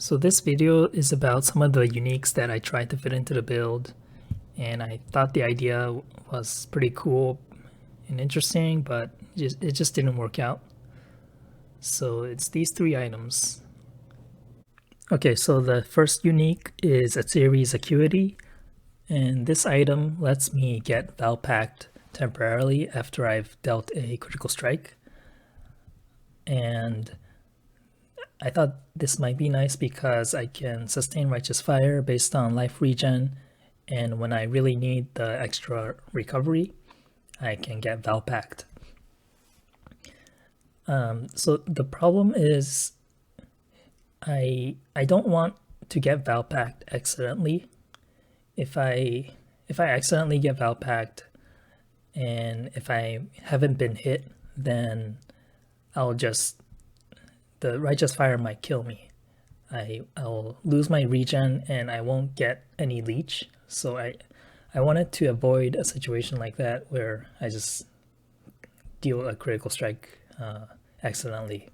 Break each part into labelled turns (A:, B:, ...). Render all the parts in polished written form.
A: So this video is about some of the uniques that I tried to fit into the build, and I thought the idea was pretty cool and interesting, but it just didn't work out. So it's these three items. Okay, so the first unique is a series acuity, and this item lets me get Valpact temporarily after I've dealt a critical strike. And I thought this might be nice because I can sustain Righteous Fire based on life regen, and when I really need the extra recovery, I can get Valpact. So the problem is I don't want to get Valpact accidentally. If I accidentally get Valpact and if I haven't been hit, then the Righteous Fire might kill me. I'll lose my regen and I won't get any leech. So I wanted to avoid a situation like that where I just deal a critical strike accidentally.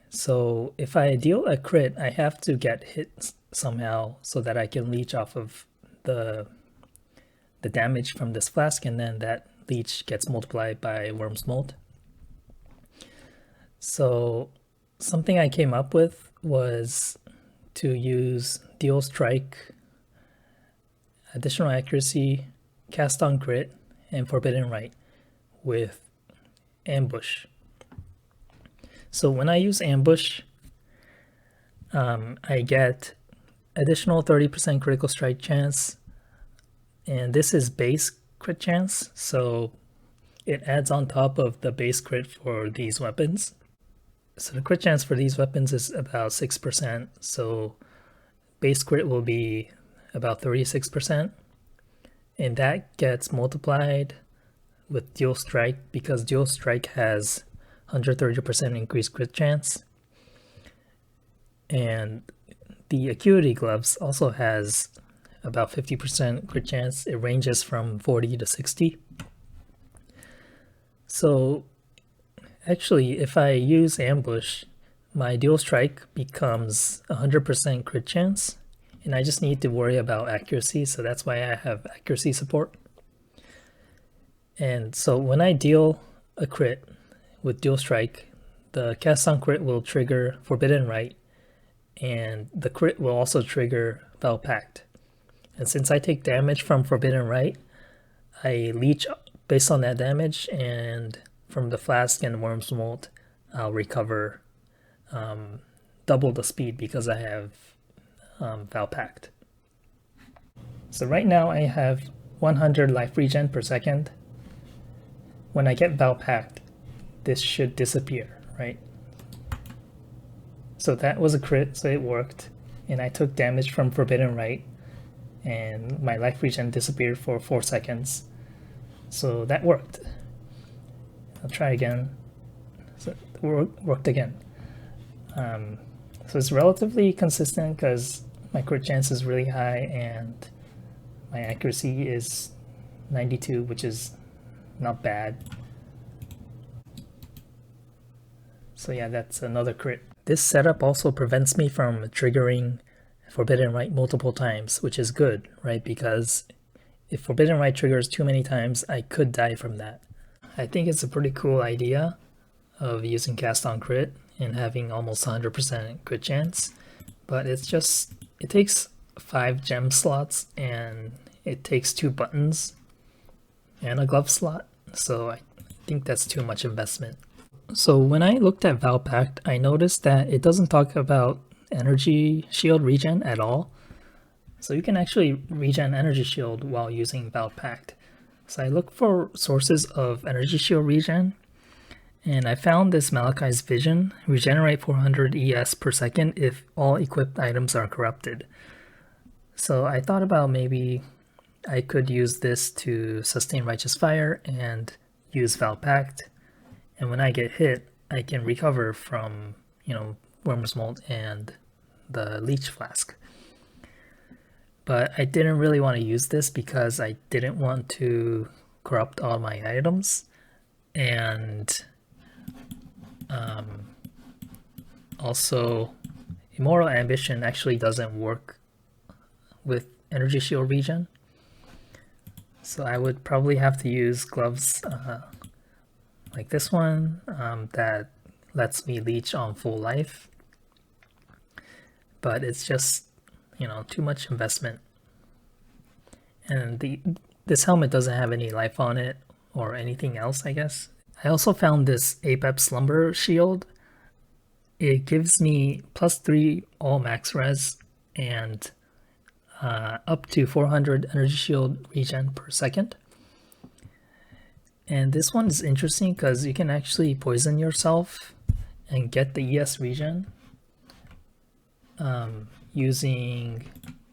A: So if I deal a crit, I have to get hit somehow so that I can leech off of the damage from this flask, and then that leech gets multiplied by Wurm's Molt. So something I came up with was to use Deal Strike, Additional Accuracy, Cast on Crit, and Forbidden Right with Ambush. So when I use Ambush, I get additional 30% critical strike chance, and this is base crit chance, so it adds on top of the base crit for these weapons. So the crit chance for these weapons is about 6%, so base crit will be about 36%, and that gets multiplied with Dual Strike because Dual Strike has 130% increased crit chance. And the Acuity Gloves also has about 50% crit chance. It ranges from 40 to 60. So actually, if I use Ambush, my Dual Strike becomes 100% crit chance, and I just need to worry about accuracy, so that's why I have accuracy support. And so when I deal a crit with Dual Strike, the Cast on Crit will trigger Forbidden Right, and the crit will also trigger Valpact. And since I take damage from Forbidden Right, I leech based on that damage, and from the flask and Wurm's Molt, I'll recover double the speed because I have Valpact. So right now I have 100 life regen per second. When I get Valpact, this should disappear, right? So that was a crit, so it worked. And I took damage from Forbidden Right, and my life regen disappeared for 4 seconds. So that worked. I'll try again. So it worked again. So it's relatively consistent because my crit chance is really high and my accuracy is 92, which is not bad. So yeah, that's another crit. This setup also prevents me from triggering Forbidden Right multiple times, which is good, right? Because if Forbidden Right triggers too many times, I could die from that. I think it's a pretty cool idea of using Cast on Crit and having almost 100% crit chance, but it takes 5 gem slots and it takes 2 buttons and a glove slot, so I think that's too much investment. So when I looked at Valpact, I noticed that it doesn't talk about energy shield regen at all. So you can actually regen energy shield while using Valpact. So I looked for sources of energy shield regen, and I found this Malachi's Vision, regenerate 400 ES per second if all equipped items are corrupted. So I thought about maybe I could use this to sustain Righteous Fire and use Valpact. And when I get hit, I can recover from, Wurm's Molt and the Leech Flask. But I didn't really want to use this because I didn't want to corrupt all my items. And also Immoral Ambition actually doesn't work with energy shield regen. So I would probably have to use gloves like this one that lets me leech on full life. But it's just, you know, too much investment. And this helmet doesn't have any life on it or anything else, I guess. I also found this Apep Slumber shield. It gives me +3 all max res and up to 400 energy shield regen per second. And this one is interesting because you can actually poison yourself and get the ES regen using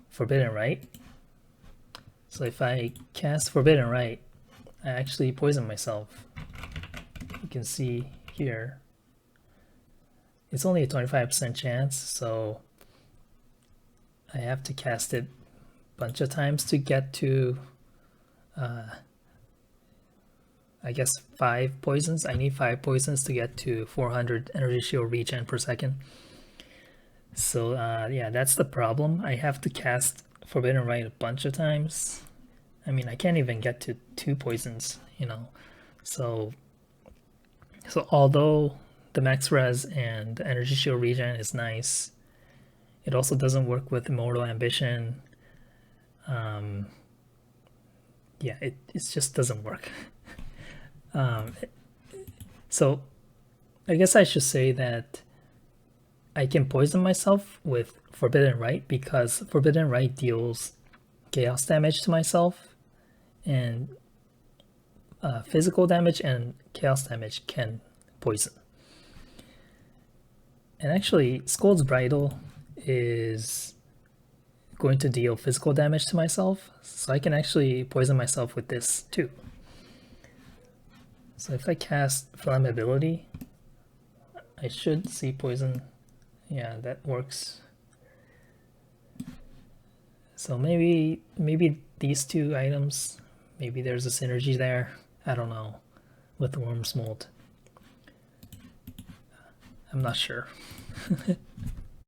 A: Forbidden Rite. So if I cast Forbidden Rite, I actually poison myself. You can see here, it's only a 25% chance, so I have to cast it a bunch of times to get to, I guess 5 poisons. I need 5 poisons to get to 400 energy shield regen per second. So yeah, that's the problem. I have to cast Forbidden Rite a bunch of times. I mean, I can't even get to 2 poisons, you know. So although the max res and the energy shield regen is nice, it also doesn't work with Immortal Ambition. Yeah, it just doesn't work. So I guess I should say that I can poison myself with Forbidden Rite because Forbidden Rite deals chaos damage to myself, and physical damage and chaos damage can poison. And actually, Skuld's Bridle is going to deal physical damage to myself, so I can actually poison myself with this too. So if I cast Flammability, I should see poison. Yeah, that works. So maybe these 2 items, maybe there's a synergy there. I don't know, with Wurm's Molt. I'm not sure.